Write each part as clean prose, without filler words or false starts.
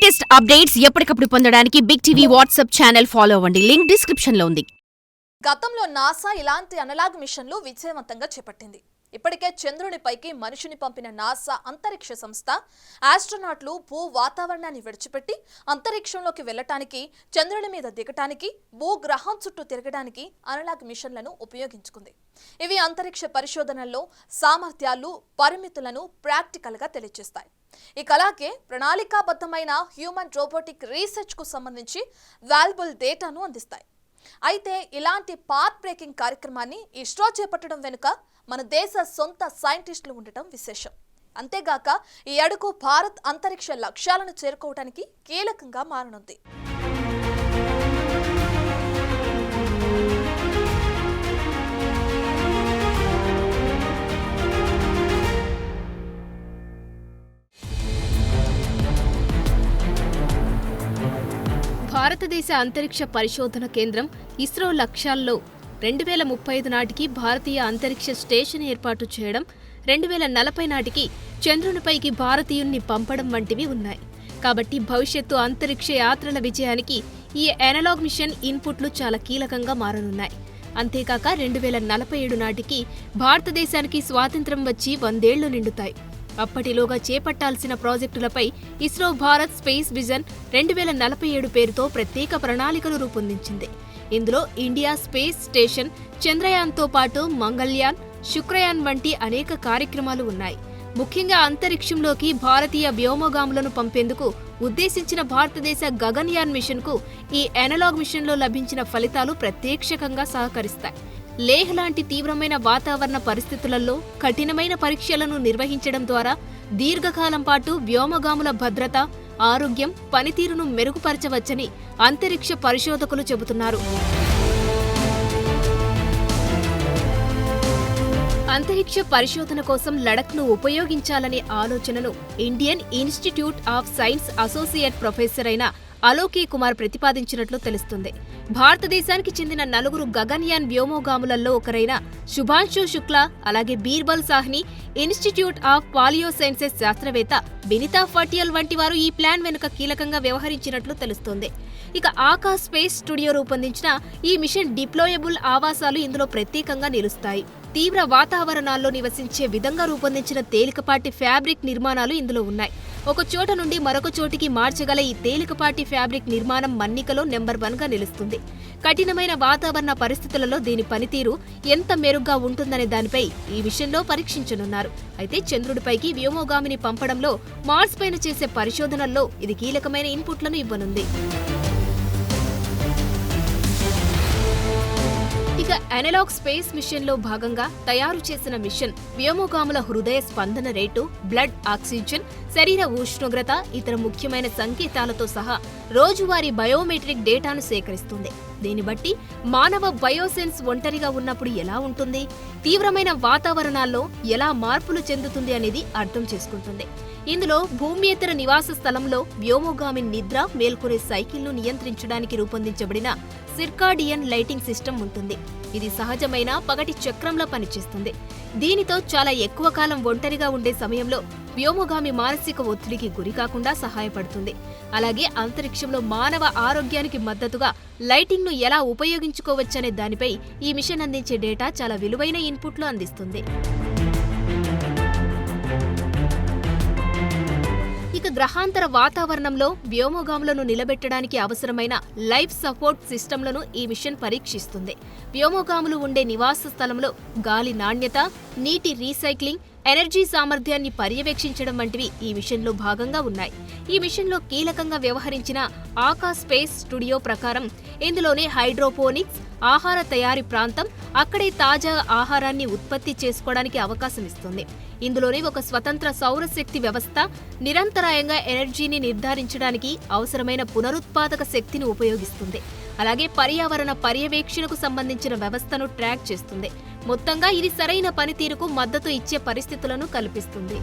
Latest updates ఎప్పటికప్పుడు పొందడానికి big TV WhatsApp channel follow అవ్వండి. లింక్ డిస్క్రిప్షన్ లో ఉంది. గతంలో నాసా ఇలాంటి అనలాగ్ మిషన్లు విజయవంతంగా చేపట్టింది. ఇప్పటికే చంద్రునిపైకి మనిషిని పంపిన నాసా అంతరిక్ష సంస్థ ఆస్ట్రోనాట్లు భూ వాతావరణాన్ని విడిచిపెట్టి అంతరిక్షంలోకి వెళ్లటానికి, చంద్రుని మీద దిగటానికి, భూగ్రహం చుట్టూ తిరగడానికి అనలాగ్ మిషన్లను ఉపయోగించుకుంది. ఇవి అంతరిక్ష పరిశోధనల్లో సామర్థ్యాలు, పరిమితులను ప్రాక్టికల్గా తెలియజేస్తాయి. ఇక అలాగే ప్రణాళికాబద్ధమైన హ్యూమన్ రోబోటిక్ రీసెర్చ్ కు సంబంధించి వాల్యుబుల్ డేటాను అందిస్తాయి. అయితే ఇలాంటి పాత్ బ్రేకింగ్ కార్యక్రమాన్ని ఇస్రో చేపట్టడం వెనుక మన దేశ సొంత సైంటిస్టులు ఉండటం విశేషం. అంతేగాక ఈ అడుగు భారత్ అంతరిక్ష లక్ష్యాలను చేరుకోవడానికి కీలకంగా మారనుంది. భారతదేశ అంతరిక్ష పరిశోధన కేంద్రం ఇస్రో లక్ష్యాల్లో 2035 నాటికి భారతీయ అంతరిక్ష స్టేషన్ ఏర్పాటు చేయడం, 2040 నాటికి చంద్రునిపైకి భారతీయుల్ని పంపడం వంటివి ఉన్నాయి. కాబట్టి భవిష్యత్తు అంతరిక్ష యాత్రల విజయానికి ఈ అనలాగ్ మిషన్ ఇన్పుట్లు చాలా కీలకంగా మారనున్నాయి. అంతేకాక 2047 నాటికి భారతదేశానికి స్వాతంత్ర్యం వచ్చి 100 ఏళ్లు నిండుతాయి. అప్పటిలోగా చేపట్టాల్సిన ప్రాజెక్టులపై ఇస్రో భారత్ స్పేస్ విజన్ 2047 పేరుతో ప్రత్యేక ప్రణాళికలు రూపొందించింది. ఇందులో ఇండియా స్పేస్ స్టేషన్, చంద్రయాన్తో పాటు మంగళ్యాన్, శుక్రయాన్ వంటి అనేక కార్యక్రమాలు ఉన్నాయి. ముఖ్యంగా అంతరిక్షంలోకి భారతీయ వ్యోమగాములను పంపేందుకు ఉద్దేశించిన భారతదేశ గగన్యాన్ మిషన్కు ఈ అనలాగ్ మిషన్లో లభించిన ఫలితాలు ప్రత్యక్షంగా సహకరిస్తాయి. లేహ్ లాంటి తీవ్రమైన వాతావరణ పరిస్థితులలో కఠినమైన పరీక్షలను నిర్వహించడం ద్వారా దీర్ఘకాలం పాటు వ్యోమగాముల భద్రత, ఆరోగ్యం, పనితీరును మెరుగుపరచవచ్చని అంతరిక్ష పరిశోధకులు చెబుతున్నారు. అంతరిక్ష పరిశోధన కోసం లడఖ్ను ఉపయోగించాలనే ఆలోచనను Indian institute of science associate professor అయిన అలోకే కుమార్ ప్రతిపాదించినట్లు తెలుస్తుంది. భారతదేశానికి చెందిన 4 గగన్యాన్ వ్యోమగాములలో ఒకరైన శుభాంశు శుక్లా, అలాగే Birbal Sahni, institute of palaeosciences శాస్త్రవేత్త వినితా పటియాల్ వంటి వారు ఈ ప్లాన్ వెనుక కీలకంగా వ్యవహరించినట్లు తెలుస్తోంది. ఇక ఆకాశ్ స్పేస్ స్టూడియో రూపొందించిన ఈ మిషన్ డిప్లాయబుల్ ఆవాసాలు ఇందులో ప్రత్యేకంగా నిలుస్తాయి. తీవ్ర వాతావరణాల్లో నివసించే విధంగా రూపొందించిన తేలికపాటి ఫ్యాబ్రిక్ నిర్మాణాలు ఇందులో ఉన్నాయి. ఒక చోట నుండి మరొక చోటికి మార్చగల ఈ తేలికపాటి ఫ్యాబ్రిక్ నిర్మాణం మన్నికలో నెంబర్ 1గా నిలుస్తుంది. కఠినమైన వాతావరణ పరిస్థితులలో దీని పనితీరు ఎంత మెరుగ్గా ఉంటుందనే దానిపై ఈ విషయంలో పరీక్షించనున్నారు. అయితే చంద్రుడిపైకి వ్యోమగామిని పంపడంలో, మార్స్ పైన చేసే పరిశోధనల్లో ఇది కీలకమైన ఇన్పుట్లను ఇవ్వనుంది. ఇక అనలాగ్ స్పేస్ మిషన్లో భాగంగా తయారు చేసిన మిషన్ వ్యోమగాముల హృదయ స్పందన రేటు, బ్లడ్ ఆక్సిజన్, శరీర ఉష్ణోగ్రత, ఇతర ముఖ్యమైన సంకేతాలతో సహా రోజువారీ బయోమెట్రిక్ డేటాను సేకరిస్తుంది. దీన్ని బట్టి మానవ బయోసెన్స్ ఒంటరిగా ఉన్నప్పుడు ఎలా ఉంటుంది, తీవ్రమైన వాతావరణాల్లో ఎలా మార్పులు చెందుతుంది అనేది అర్థం చేసుకుంటుంది. ఇందులో భూమ్యేతర నివాస స్థలంలో వ్యోమగామి నిద్ర, మేల్కొనే సైకిల్ను నియంత్రించడానికి రూపొందించబడిన సిర్కాడియన్ లైటింగ్ సిస్టమ్ ఉంటుంది. ఇది సహజమైన పగటి చక్రంలా పనిచేస్తుంది. దీనితో చాలా ఎక్కువ కాలం ఒంటరిగా ఉండే సమయంలో వ్యోమగామి మానసిక ఒత్తిడికి గురికాకుండా సహాయపడుతుంది. అలాగే అంతరిక్షంలో మానవ ఆరోగ్యానికి మద్దతుగా లైటింగ్ను ఎలా ఉపయోగించుకోవచ్చనే దానిపై ఈ మిషన్ అందించే డేటా చాలా విలువైన ఇన్పుట్లు అందిస్తుంది. ఇక గ్రహాంతర వాతావరణంలో వ్యోమగాములను నిలబెట్టడానికి అవసరమైన లైఫ్ సపోర్ట్ సిస్టంలను ఈ మిషన్ పరీక్షిస్తుంది. వ్యోమగాములు ఉండే నివాస స్థలంలో గాలి నాణ్యత, నీటి రీసైక్లింగ్, ఎనర్జీ సామర్థ్యాన్ని పర్యవేక్షించడం వంటివి ఈ మిషన్లో భాగంగా ఉన్నాయి. ఈ మిషన్లో కీలకంగా వ్యవహరించిన ఆకాశ్ స్పేస్ స్టూడియో ప్రకారం ఇందులోనే హైడ్రోపోనిక్స్, ఆహార తయారీ ప్రాంతం, అక్కడే తాజా ఆహారాన్ని ఉత్పత్తి చేసుకోవడానికి అవకాశం ఇస్తుంది. ఇందులోనే ఒక స్వతంత్ర సౌరశక్తి వ్యవస్థ, నిరంతరాయంగా ఎనర్జీని నిర్ధారించడానికి అవసరమైన పునరుత్పాదక శక్తిని ఉపయోగిస్తుంది. అలాగే పర్యావరణ పర్యవేక్షణకు సంబంధించిన వ్యవస్థను ట్రాక్ చేస్తుంది. మొత్తంగా ఇది సరైన పనితీరుకు మద్దతు ఇచ్చే పరిస్థితులను కల్పిస్తుంది.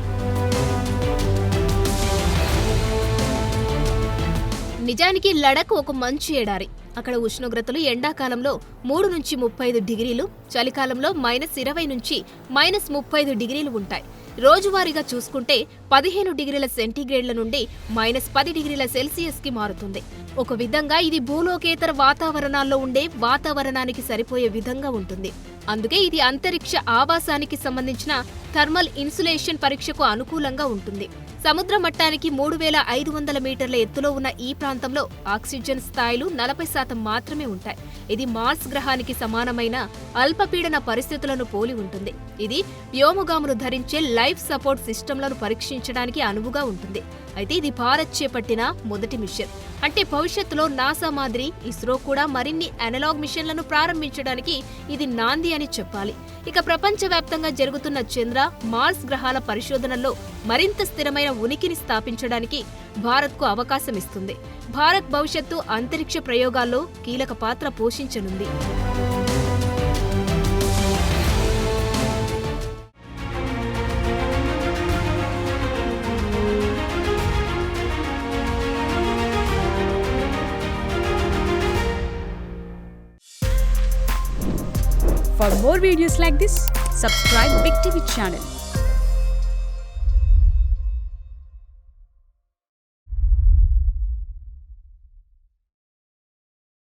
నిజానికి లడఖ్ ఒక మంచు ఎడారి. అక్కడ ఉష్ణోగ్రతలు ఎండాకాలంలో 3 నుంచి 35 డిగ్రీలు, చలికాలంలో -20 నుంచి -35 డిగ్రీలు ఉంటాయి. రోజువారీగా చూసుకుంటే 15 డిగ్రీల సెంటీగ్రేడ్ల నుండి -10 డిగ్రీల సెల్సియస్కి మారుతుంది. ఒక విధంగా ఇది భూలోకేతర వాతావరణాల్లో ఉండే వాతావరణానికి సరిపోయే విధంగా ఉంటుంది. అందుకే ఇది అంతరిక్ష ఆవాసానికి సంబంధించిన థర్మల్ ఇన్సులేషన్ పరీక్షకు అనుకూలంగా ఉంటుంది. సముద్ర మట్టానికి 3500 మీటర్ల ఎత్తులో ఉన్న ఈ ప్రాంతంలో ఆక్సిజన్ స్థాయిలు 40% మాత్రమే ఉంటాయి. ఇది మార్స్ గ్రహానికి సమానమైన అల్పపీడన పరిస్థితులను పోలి ఉంటుంది. ఇది వ్యోమగాములు ధరించే లైఫ్ సపోర్ట్ సిస్టంలను పరీక్షించడానికి అనువుగా ఉంటుంది. అయితే ఇది భారత్ చేపట్టిన మొదటి మిషన్. అంటే భవిష్యత్తులో నాసా మాదిరి ఇస్రో కూడా మరిన్ని అనలాగ్ మిషన్లను ప్రారంభించడానికి ఇది నాంది అని చెప్పాలి. ఇక ప్రపంచవ్యాప్తంగా జరుగుతున్న చంద్ర, మార్స్ గ్రహాల పరిశోధనల్లో మరింత స్థిరమైన ఉనికిని స్థాపించడానికి భారత్కు అవకాశం ఇస్తుంది. భారత్ భవిష్యత్తు అంతరిక్ష ప్రయోగాల్లో కీలక పాత్ర పోషించనుంది. For more videos like this, subscribe Big TV channel.